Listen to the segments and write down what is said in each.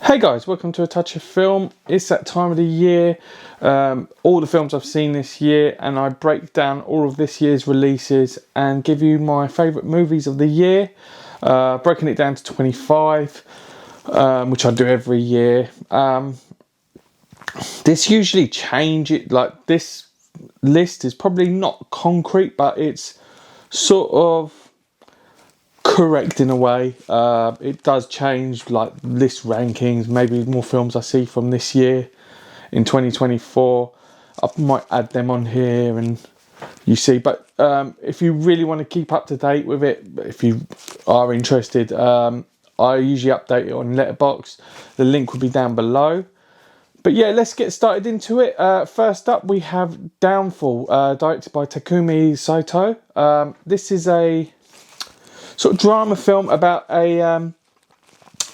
Hey guys, welcome to A Touch of Film. It's that time of the year, all the films I've seen this year, and I break down all of this year's releases and give you my favourite movies of the year, breaking it down to 25, which I do every year. This usually changes, like this list is probably not concrete, but it's sort of correct in a way. It does change, like list rankings, maybe more films I see from this year in 2024 I might add them on here and you see. But if you really want to keep up to date with it, if you are interested, I usually update it on Letterboxd. The link will be down below. But yeah, let's get started into it. First up we have Downfall, directed by Takumi Sato. This is a sort of drama film about a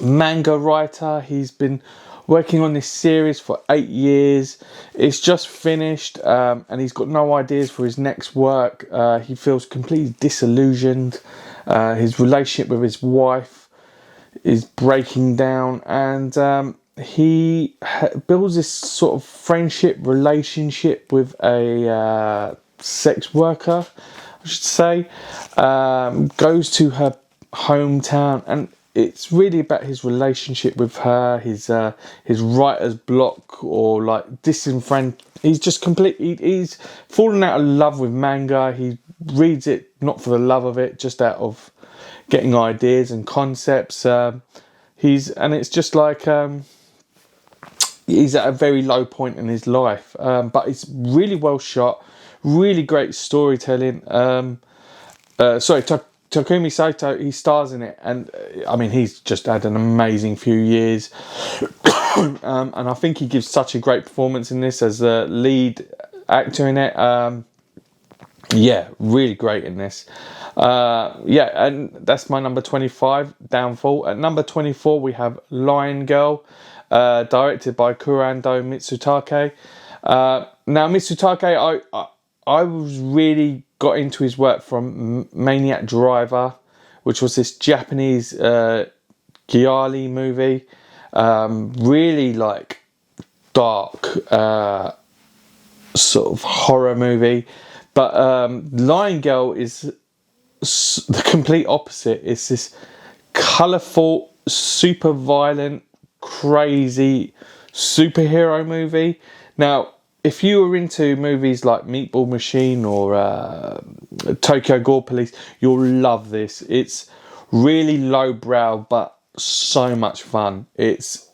manga writer. He's been working on this series for 8 years. It's just finished, and he's got no ideas for his next work. He feels completely disillusioned. His relationship with his wife is breaking down, and he builds this sort of friendship relationship with a sex worker, I should say. Goes to her hometown, and it's really about his relationship with her, his writer's block, or like he's just he's fallen out of love with manga. He reads it not for the love of it, just out of getting ideas and concepts. It's just like he's at a very low point in his life, but it's really well shot, really great storytelling. Takumi Sato, he stars in it, and I mean, he's just had an amazing few years. And I think he gives such a great performance in this as the lead actor in it. Yeah, really great in this. Yeah, and that's my number 25, Downfall. At number 24 we have Lion Girl, directed by Kurando Mitsutake. Now Mitsutake, I was really got into his work from Maniac Driver, which was this Japanese gialli movie. Really like dark sort of horror movie. But Lion Girl is the complete opposite. It's this colourful, super violent, crazy superhero movie. Now, if you were into movies like Meatball Machine or Tokyo Gore Police, you'll love this. It's really lowbrow, but so much fun. It's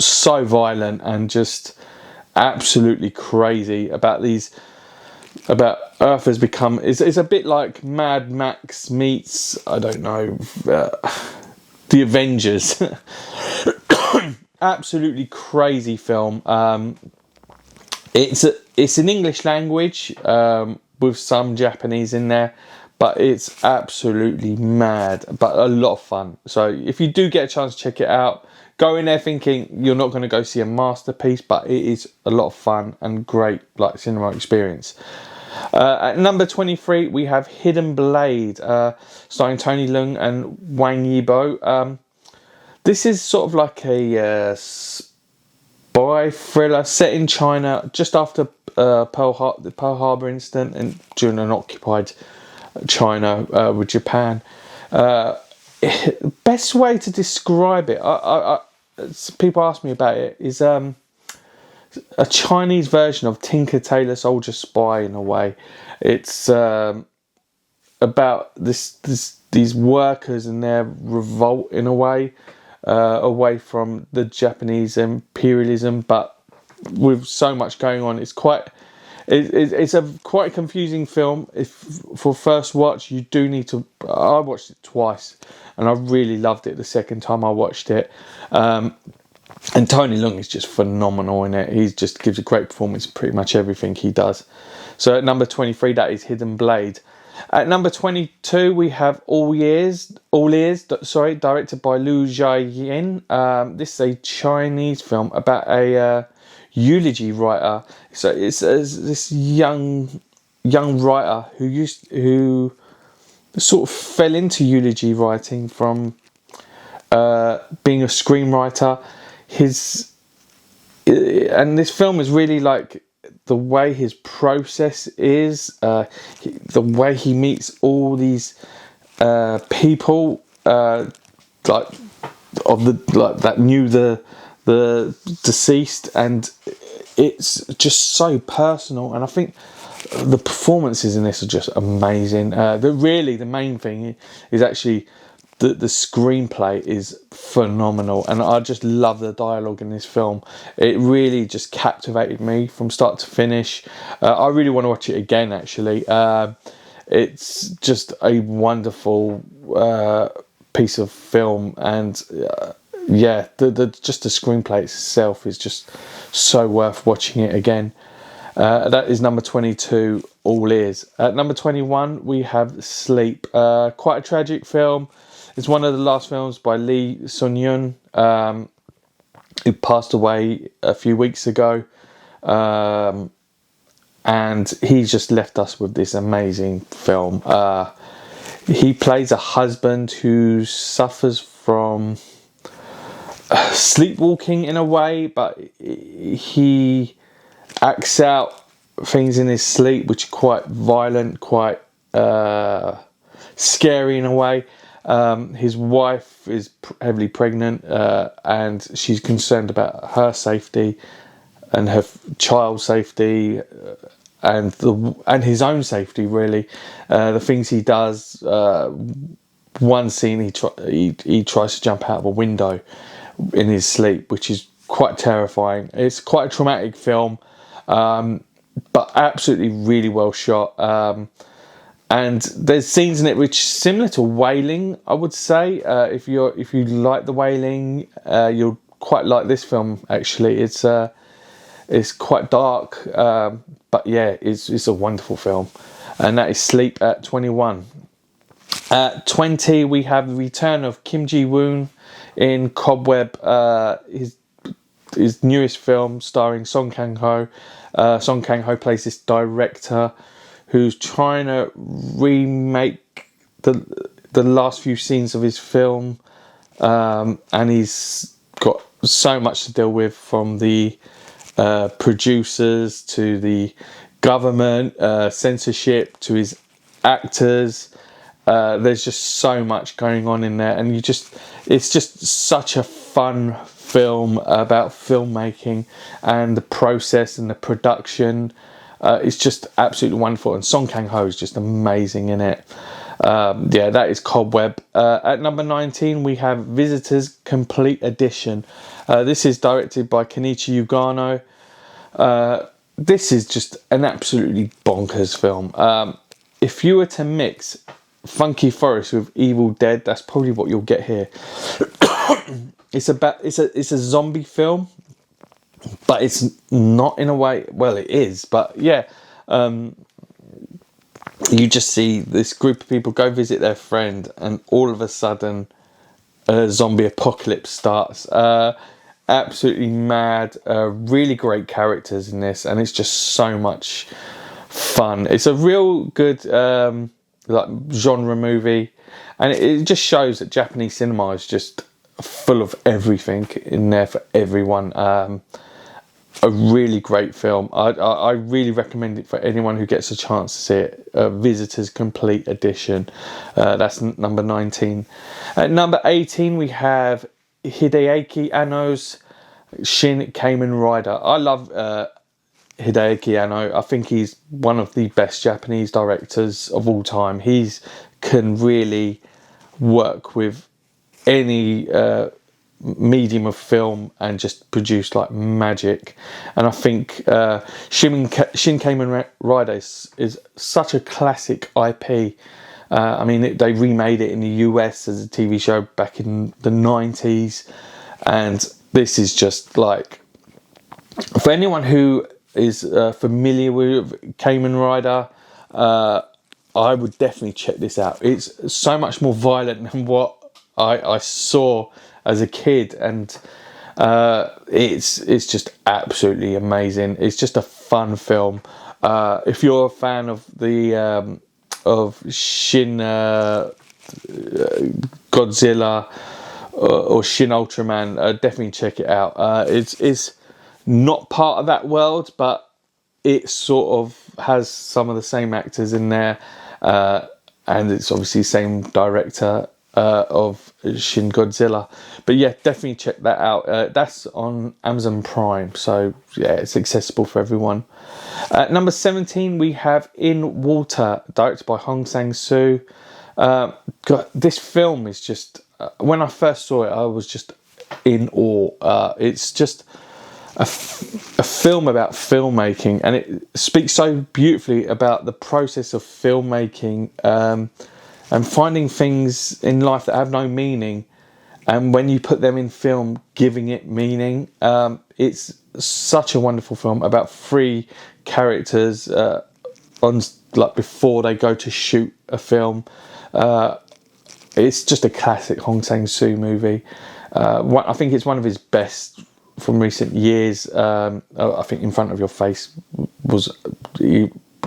so violent and just absolutely crazy about Earth has become. It's a bit like Mad Max meets, I don't know, The Avengers. Absolutely crazy film. It's in English language with some Japanese in there, but it's absolutely mad, but a lot of fun. So if you do get a chance to check it out, go in there thinking you're not going to go see a masterpiece, but it is a lot of fun and great, like, cinema experience. At number 23 we have Hidden Blade, starring Tony Leung and Wang Yibo. This is sort of like a spy thriller set in China just after the Pearl Harbor incident and during an occupied China with Japan. Best way to describe it, people ask me about it, is a Chinese version of Tinker Tailor Soldier Spy in a way. It's about these workers and their revolt in a way, away from the Japanese imperialism, but with so much going on, it's a quite confusing film. If for first watch, you do need to. I watched it twice, and I really loved it the second time I watched it. And Tony Leung is just phenomenal in it. He just gives a great performance in pretty much everything he does. So at number 23, that is Hidden Blade. At number 22, we have All Ears, directed by Liu Jiayin. This is a Chinese film about a eulogy writer. So it's this young writer who sort of fell into eulogy writing from being a screenwriter. his and this film is really like the way his process is, the way he meets all these people, like of the like that knew the deceased, and it's just so personal. And I think the performances in this are just amazing. The main thing is actually the screenplay is phenomenal, and I just love the dialogue in this film. It really just captivated me from start to finish. I really want to watch it again, actually. It's just a wonderful piece of film, and yeah, just the screenplay itself is just so worth watching it again. That is number 22, All Ears. At number 21, we have Sleep. Quite a tragic film. It's one of the last films by Lee Sun-yun, who passed away a few weeks ago. And he's just left us with this amazing film. He plays a husband who suffers from sleepwalking in a way, but he acts out things in his sleep which are quite violent, quite scary in a way. His wife is heavily pregnant, and she's concerned about her safety and her child's safety, and his own safety, really. The things he does. One scene, he tries to jump out of a window in his sleep, which is quite terrifying. It's quite a traumatic film, but absolutely really well shot. And there's scenes in it which are similar to Wailing, I would say. If you like the Wailing, you'll quite like this film. Actually, it's quite dark, but yeah, it's a wonderful film. And that is Sleep at 21. At 20, we have the return of Kim Ji-woon in Cobweb, his newest film starring Song Kang-ho. Song Kang-ho plays this director who's trying to remake the last few scenes of his film, and he's got so much to deal with, from the producers to the government, censorship to his actors. There's just so much going on in there, and it's just such a fun film about filmmaking and the process and the production. It's just absolutely wonderful, and Song Kang-ho is just amazing in it. Yeah, that is Cobweb. At number 19, we have Visitors Complete Edition. This is directed by Kenichi Yugano. This is just an absolutely bonkers film. If you were to mix Funky Forest with Evil Dead, that's probably what you'll get here. It's a zombie film, but it's not in a way. Well, it is, but yeah. You just see this group of people go visit their friend, and all of a sudden, a zombie apocalypse starts. Absolutely mad. Really great characters in this, and it's just so much fun. It's a real good like genre movie, and it just shows that Japanese cinema is just full of everything in there for everyone. A really great film. I really recommend it for anyone who gets a chance to see it. Visitors Complete Edition. That's number 19. At number 18, we have Hideaki Anno's Shin Kamen Rider. I love Hideaki Anno. I think he's one of the best Japanese directors of all time. He can really work with any medium of film and just produce like magic. And I think Shin Kamen Rider is such a classic IP. I mean, they remade it in the US as a TV show back in the 90s, and this is just like, for anyone who is familiar with Kamen Rider, I would definitely check this out. It's so much more violent than what I saw as a kid, and it's just absolutely amazing. It's just a fun film. If you're a fan of the of Shin Godzilla, or Shin Ultraman, definitely check it out. It's not part of that world, but it sort of has some of the same actors in there, and it's obviously same director of Shin Godzilla. But yeah, definitely check that out. That's on Amazon Prime, so yeah, it's accessible for everyone. At number 17, we have In Water, directed by Hong Sang-soo. God, this film is just, when I first saw it, I was just in awe. It's just a film about filmmaking, and it speaks so beautifully about the process of filmmaking, and finding things in life that have no meaning, and when you put them in film, giving it meaning. It's such a wonderful film about three characters on, like, before they go to shoot a film. It's just a classic Hong Sang-soo movie. I think it's one of his best from recent years. I think In Front of Your Face was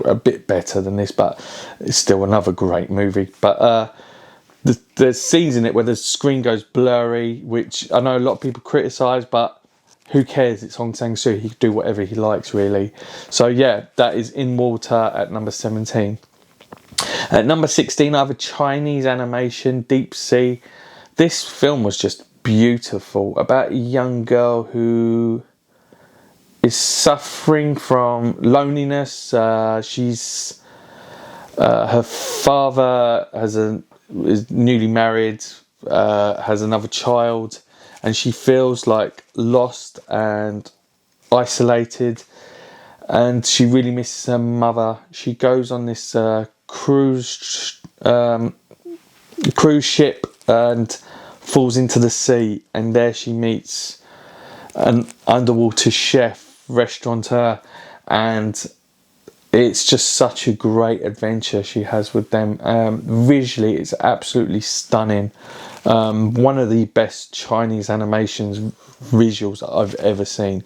a bit better than this, but it's still another great movie. But there's scenes in it where the screen goes blurry, which I know a lot of people criticise, but who cares? It's Hong Sang-soo. He can do whatever he likes, really. So yeah, that is In Water at number 17. At number 16, I have a Chinese animation, Deep Sea. This film was just beautiful, about a young girl who is suffering from loneliness. She's her father is newly married, has another child, and she feels like lost and isolated, and she really misses her mother. She goes on this cruise ship and falls into the sea, and there she meets an underwater chef, restaurateur, and it's just such a great adventure she has with them. Visually, it's absolutely stunning. One of the best Chinese animations visuals that I've ever seen.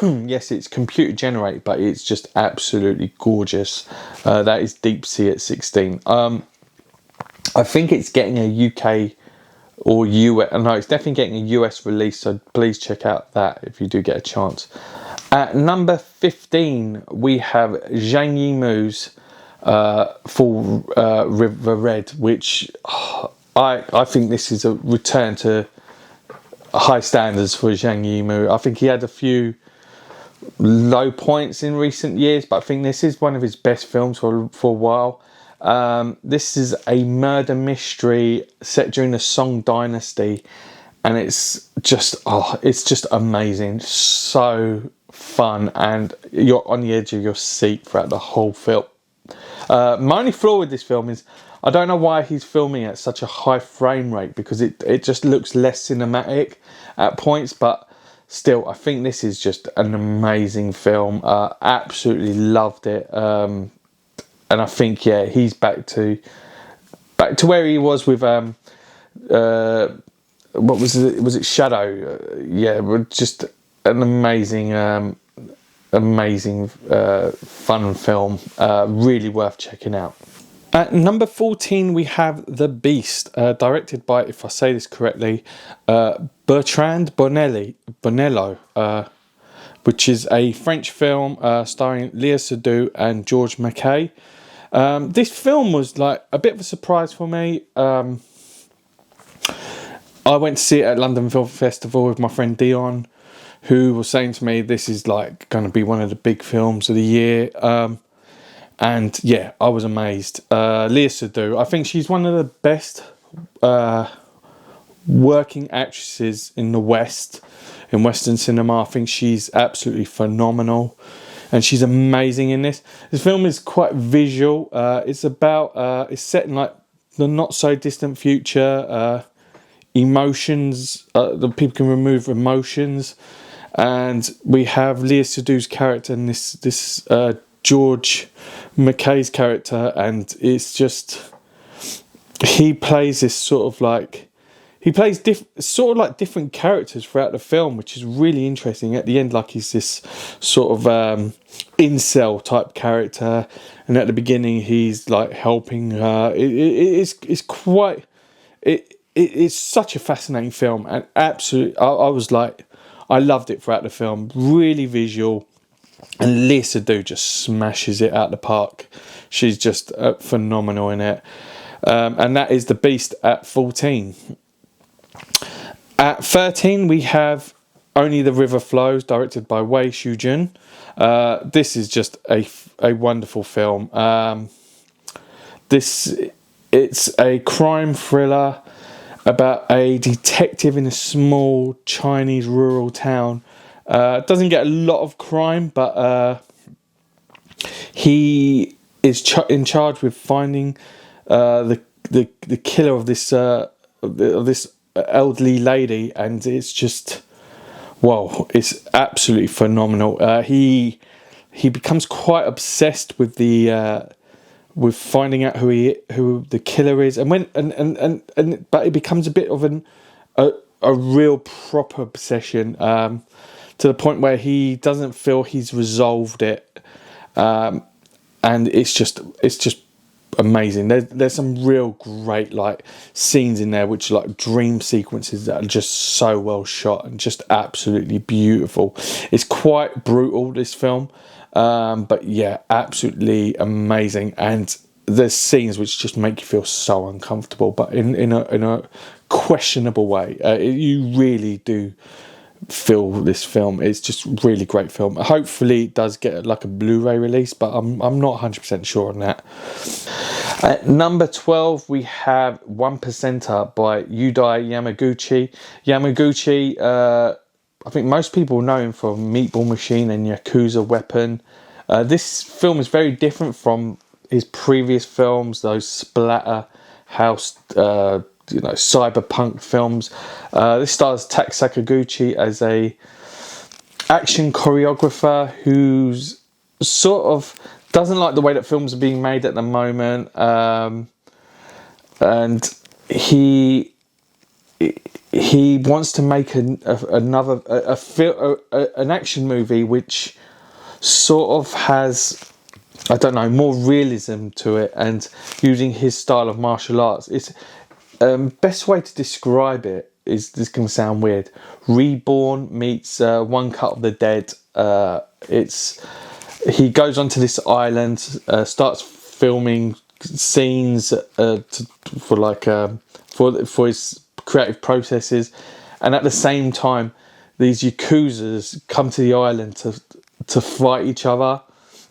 Yes, it's computer generated, but it's just absolutely gorgeous. That is Deep Sea at 16. I think it's getting a UK or US. No, it's definitely getting a US release, so please check out that if you do get a chance. At number 15, we have Zhang Yimou's For River Red, which I think this is a return to high standards for Zhang Yimou. I think he had a few low points in recent years, but I think this is one of his best films for a while. This is a murder mystery set during the Song Dynasty, and it's just amazing, so fun, and you're on the edge of your seat throughout the whole film. My only flaw with this film is I don't know why he's filming at such a high frame rate, because it just looks less cinematic at points, but still, I think this is just an amazing film. Absolutely loved it. And I think, yeah, he's back to where he was with what was it? Was it Shadow? Yeah, just an amazing fun film. Really worth checking out. At number 14, we have The Beast, directed by, if I say this correctly, Bertrand Bonello, which is a French film starring Léa Seydoux and Georges Mackay. This film was like a bit of a surprise for me. I went to see it at London Film Festival with my friend Dion, who was saying to me this is like going to be one of the big films of the year. And yeah, I was amazed. Léa Seydoux, I think she's one of the best working actresses in the West, in Western cinema. I think she's absolutely phenomenal, and she's amazing in this. This film is quite visual. It's set in like the not so distant future. Emotions, the people can remove emotions, and we have Léa Seydoux's character and this George Mackay's character, and it's just, he plays this different characters throughout the film, which is really interesting. At the end, like, he's this sort of incel type character, and at the beginning he's like helping her. it's such a fascinating film, and absolutely, I was like, I loved it throughout the film. Really visual, and Lisa Seydoux just smashes it out the park. She's just phenomenal in it, and that is The Beast at 14. At 13, we have Only the River Flows, directed by Wei Shujun. This is just a wonderful film. It's a crime thriller about a detective in a small Chinese rural town. Doesn't get a lot of crime, but he is in charge with finding the killer of this elderly lady, and it's just, whoa, it's absolutely phenomenal. He becomes quite obsessed with with finding out who the killer is, and but it becomes a bit of a real proper obsession, to the point where he doesn't feel he's resolved it, and it's just amazing. There's some real great like scenes in there, which are like dream sequences that are just so well shot and just absolutely beautiful. It's quite brutal, this film, but yeah, absolutely amazing. And there's scenes which just make you feel so uncomfortable, but in a questionable way. You really do feel this film. It's just really great film. Hopefully it does get like a Blu-ray release, but I'm not 100% sure on that. At number 12, we have 1%er by Yudai Yamaguchi. I think most people know him from Meatball Machine and Yakuza Weapon. This film is very different from his previous films, those splatter house cyberpunk films. This stars Tak Sakaguchi as a action choreographer who's sort of doesn't like the way that films are being made at the moment, and he wants to make an action movie which sort of has, I don't know, more realism to it, and using his style of martial arts. It's best way to describe it is, this can sound weird, Reborn meets One Cut of the Dead. He goes onto this island, starts filming scenes for his creative processes, and at the same time these Yakuzas come to the island to fight each other,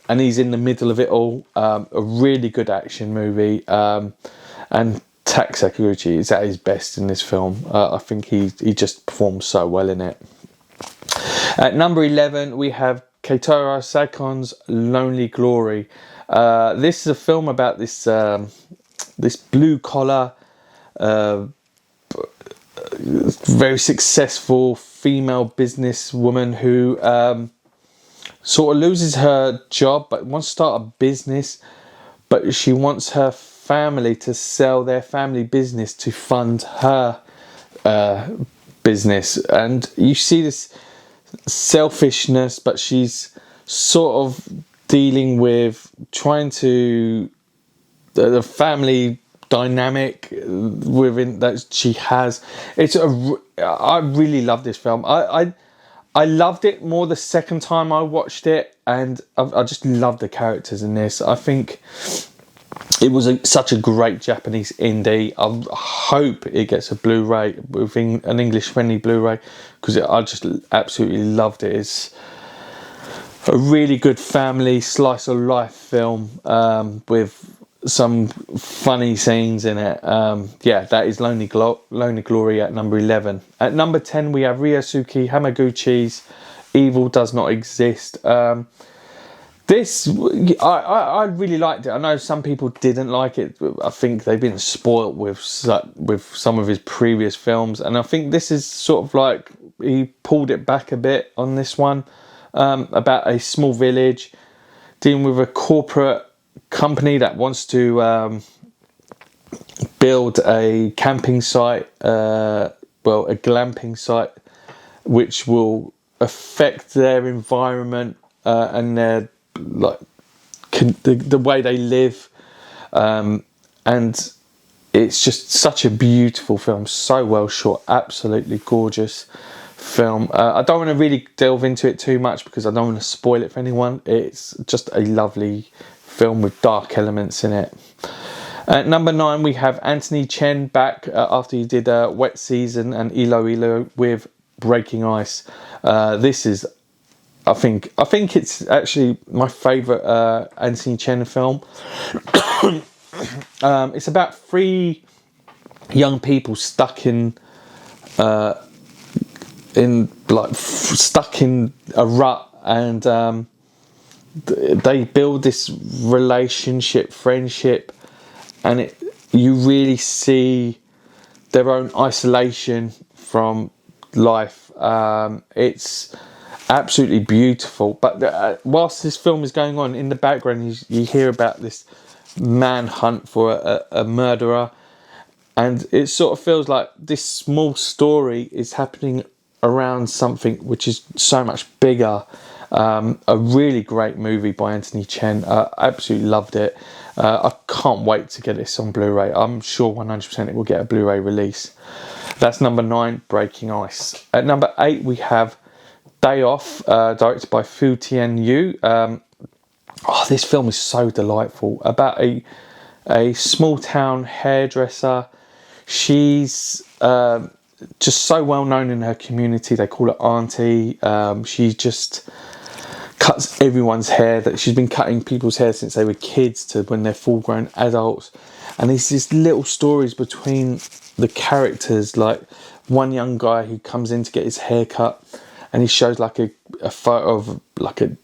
and he's in the middle of it all. A really good action movie, and Tak Sakaguchi is at his best in this film. I think he just performs so well in it. At number 11, we have Keitaro Sakon's Lonely Glory. This is a film about this blue collar, very successful female businesswoman who sort of loses her job but wants to start a business, but she wants her family to sell their family business to fund her business. And you see this selfishness, but she's sort of dealing with trying to the family dynamic within that she has. I really love this film. I loved it more the second time I watched it, and I just love the characters in this. I think it was such a great Japanese indie. I hope it gets a Blu-ray, an English-friendly Blu-ray, because I just absolutely loved it. It's a really good family slice of life film with some funny scenes in it. That is Lonely Glory at number 11. At number 10, we have Ryosuke Hamaguchi's Evil Does Not Exist. This, I really liked it. I know some people didn't like it. I think they've been spoilt with some of his previous films, and I think this is sort of like he pulled it back a bit on this one, about a small village dealing with a corporate company that wants to build a camping site, a glamping site, which will affect their environment and their the way they live, and it's just such a beautiful film, so well shot, absolutely gorgeous film. I don't want to really delve into it too much because I don't want to spoil it for anyone. It's just a lovely film with dark elements in it. At number 9, we have Anthony Chen back after he did Wet Season and Ilo Ilo with Breaking Ice. This is, I think it's actually my favourite Anthony Chen film. It's about 3 young people stuck in a rut, and they build this relationship, friendship, and you really see their own isolation from life. It's absolutely beautiful. But whilst this film is going on, in the background you hear about this manhunt for a murderer, and it sort of feels like this small story is happening around something which is so much bigger. A really great movie by Anthony Chen. Absolutely loved it. I can't wait to get this on Blu-ray. I'm sure 100% it will get a Blu-ray release. That's number 9, Breaking Ice. At number 8, we have Day Off, directed by Fu Tian-yu. This film is so delightful. About a small town hairdresser. She's just so well known in her community. They call her Auntie. She just cuts everyone's hair. That she's been cutting people's hair since they were kids to when they're full-grown adults. And there's these little stories between the characters, like one young guy who comes in to get his hair cut, and he shows like a photo of like a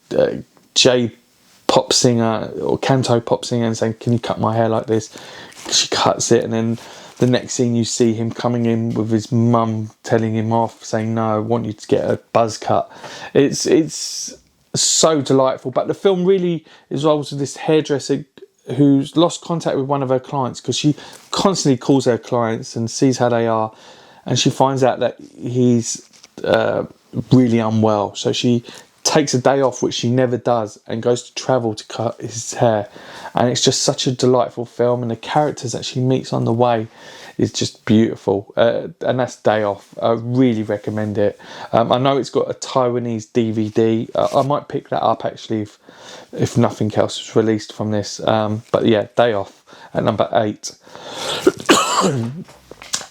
J-pop singer or canto pop singer and saying, "Can you cut my hair like this?" She cuts it, and then the next scene you see him coming in with his mum telling him off, saying, "No, I want you to get a buzz cut." It's so delightful. But the film really involves this hairdresser who's lost contact with one of her clients because she constantly calls her clients and sees how they are, and she finds out that he's really unwell. So she takes a day off, which she never does, and goes to travel to cut his hair. And it's just such a delightful film, and the characters that she meets on the way is just beautiful. And that's Day Off. I really recommend it. I know it's got a Taiwanese DVD. I might pick that up actually if nothing else is released from this. But yeah, Day Off at number 8.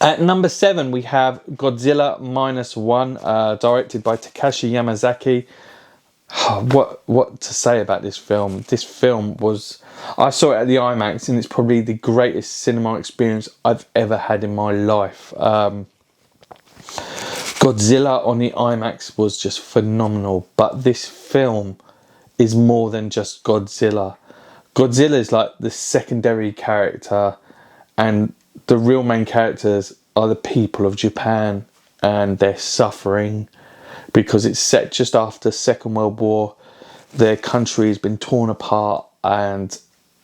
At number 7, we have Godzilla -1, directed by Takashi Yamazaki. What to say about this film? This film was... I saw it at the IMAX, and it's probably the greatest cinema experience I've ever had in my life. Godzilla on the IMAX was just phenomenal, but this film is more than just Godzilla. Godzilla is like the secondary character, and the real main characters are the people of Japan and their suffering, because it's set just after Second World War. Their country has been torn apart and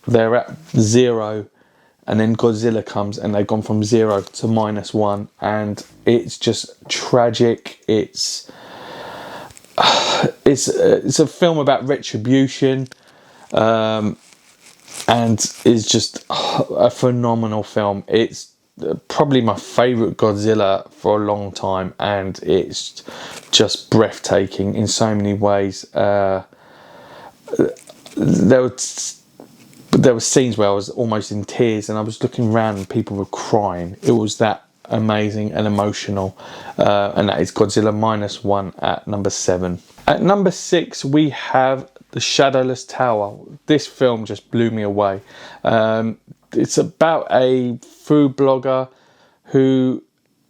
they're at 0, and then Godzilla comes and they've gone from 0 to -1, and it's just tragic. It's a film about retribution, and it's just a phenomenal film. It's probably my favourite Godzilla for a long time, and it's just breathtaking in so many ways. There were scenes where I was almost in tears, and I was looking around and people were crying. It was that amazing and emotional. And that is Godzilla -1 at number 7. At number 6, we have The Shadowless Tower. This film just blew me away. It's about a food blogger who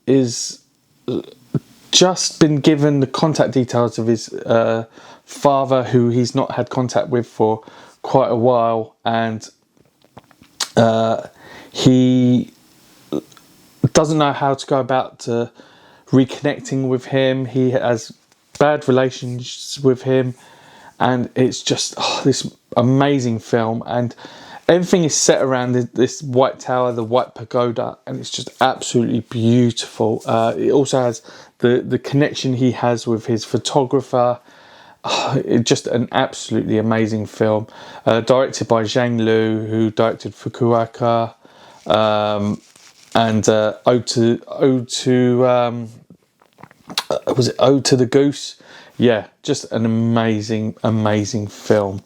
is just been given the contact details of his father, who he's not had contact with for quite a while, and he doesn't know how to go about to reconnecting with him. He has bad relations with him, and it's just this amazing film, and everything is set around this white tower, the white pagoda, and it's just absolutely beautiful. It also has the connection he has with his photographer. It's just an absolutely amazing film. Directed by Zhang Lu, who directed Fukuoka. and was it Ode to the Goose? Yeah, just an amazing film.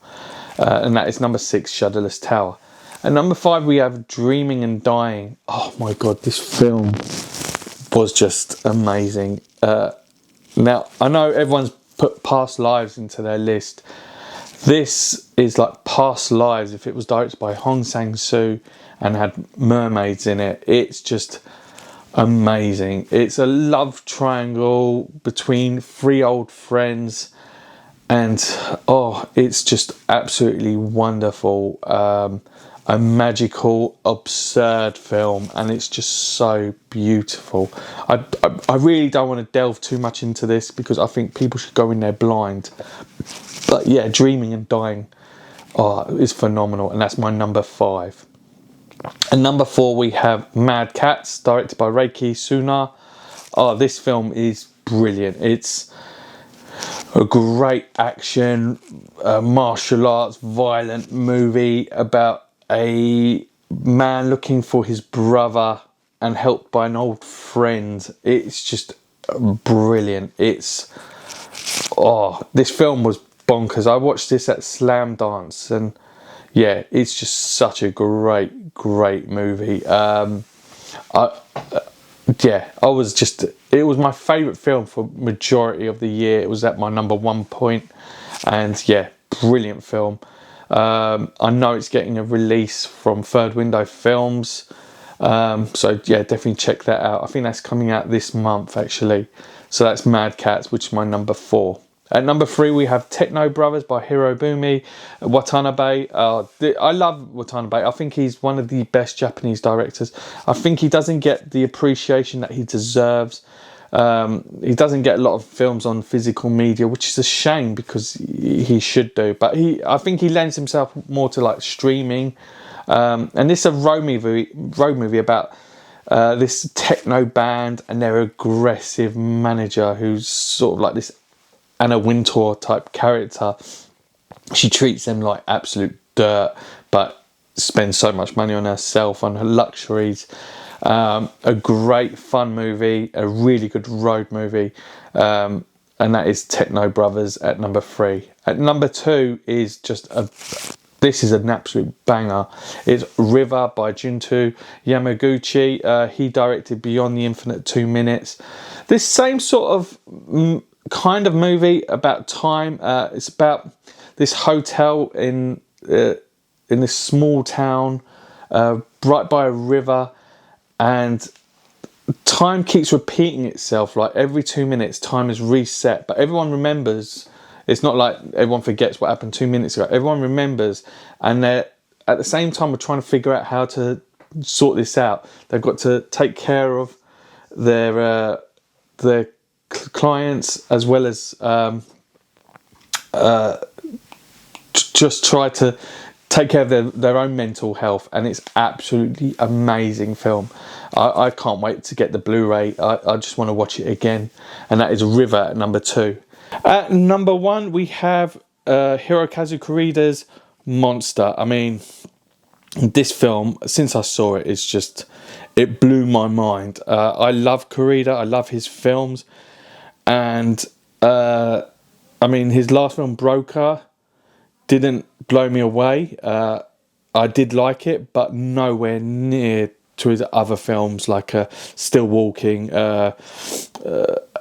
And that is number 6, Shudderless Tower. At number 5 we have Dreaming and Dying. Oh my god, this film was just amazing. Now I know everyone's put Past Lives into their list. This is like Past Lives if it was directed by Hong Sang-soo and had mermaids in it. It's just amazing. It's a love triangle between 3 old friends, and it's just absolutely wonderful. A magical, absurd film, and it's just so beautiful. I really don't want to delve too much into this because I think people should go in there blind. But yeah, Dreaming and Dying is phenomenal, and that's my number 5. And number 4 we have Mad Cats, directed by Reiki Suna. This film is brilliant. It's a great action, martial arts, violent movie about a man looking for his brother and helped by an old friend. It's just brilliant. This film was bonkers. I watched this at Slam Dance, and yeah, it's just such a great movie. It was my favourite film for majority of the year. It was at my number 1 point, and yeah, brilliant film. I know it's getting a release from Third Window Films, so yeah, definitely check that out. I think that's coming out this month actually. So that's Mad Cats, which is my number 4. At number 3 we have Techno Brothers by Hirobumi Watanabe. I love Watanabe. I think he's one of the best Japanese directors. I think he doesn't get the appreciation that he deserves. He doesn't get a lot of films on physical media, which is a shame because he should do. But I think he lends himself more to like streaming. And this is a road movie about this techno band and their aggressive manager, who's sort of like this Anna Wintour type character. She treats them like absolute dirt, but spends so much money on herself, on her luxuries. A great fun movie, a really good road movie, and that is Techno Brothers at number 3. At number 2 is this is an absolute banger. It's River by Junto Yamaguchi. He directed Beyond the Infinite 2 Minutes. This same sort of kind of movie about time. It's about this hotel in this small town right by a river, and time keeps repeating itself. Like every 2 minutes time is reset, but everyone remembers. It's not like everyone forgets what happened 2 minutes ago. Everyone remembers, and they're at the same time we're trying to figure out how to sort this out. They've got to take care of their clients, as well as just try to take care of their own mental health, and it's absolutely amazing film. I can't wait to get the Blu-ray. I just want to watch it again, and that is River at number 2. At number 1 we have Hirokazu Koreeda's Monster. I mean, this film, since I saw it, it blew my mind. I love Koreeda, I love his films, and I mean, his last film, Broker, didn't blow me away. I did like it, but nowhere near to his other films like Still Walking, Our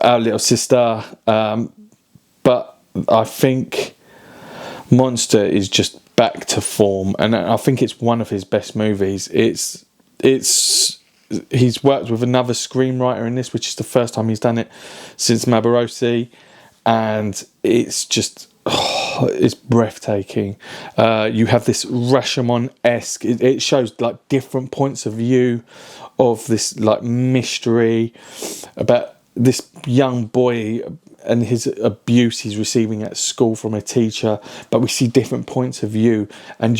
Little Sister. But I think Monster is just back to form, and I think it's one of his best movies. He's worked with another screenwriter in this, which is the first time he's done it since Maborosi, and it's just it's breathtaking. You have this Rashomon-esque. It shows like different points of view of this like mystery about this young boy and his abuse he's receiving at school from a teacher, but we see different points of view, and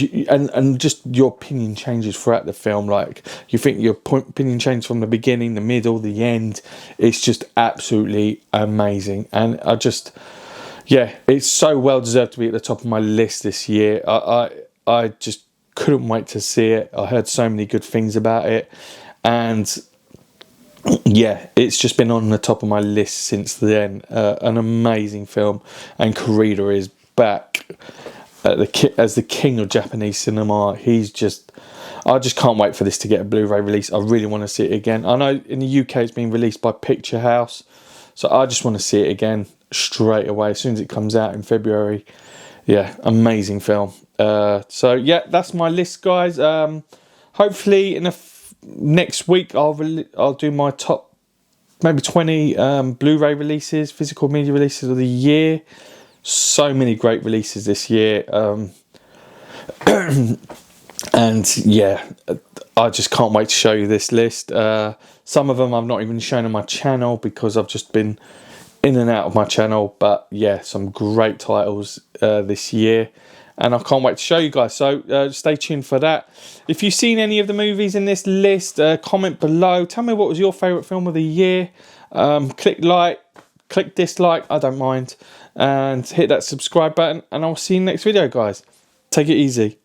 just your opinion changes throughout the film. Like you think your opinion changes from the beginning, the middle, the end. It's just absolutely amazing, and it's so well deserved to be at the top of my list this year. I just couldn't wait to see it. I heard so many good things about it, and yeah, it's just been on the top of my list since then. An amazing film, and Kurita is back as the king of Japanese cinema. I just can't wait for this to get a Blu-ray release. I really want to see it again. I know in the UK it's been released by Picture House, so I just want to see it again straight away as soon as it comes out in February. Yeah, amazing film. So yeah, that's my list, guys. Hopefully in next week I'll do my top maybe 20 Blu-ray releases, physical media releases of the year. So many great releases this year. And yeah, I just can't wait to show you this list. Some of them I've not even shown on my channel because I've just been in and out of my channel. But yeah, some great titles this year, and I can't wait to show you guys. So stay tuned for that. If you've seen any of the movies in this list, comment below. Tell me what was your favourite film of the year. Click like, click dislike, I don't mind. And hit that subscribe button, and I'll see you in the next video, guys. Take it easy.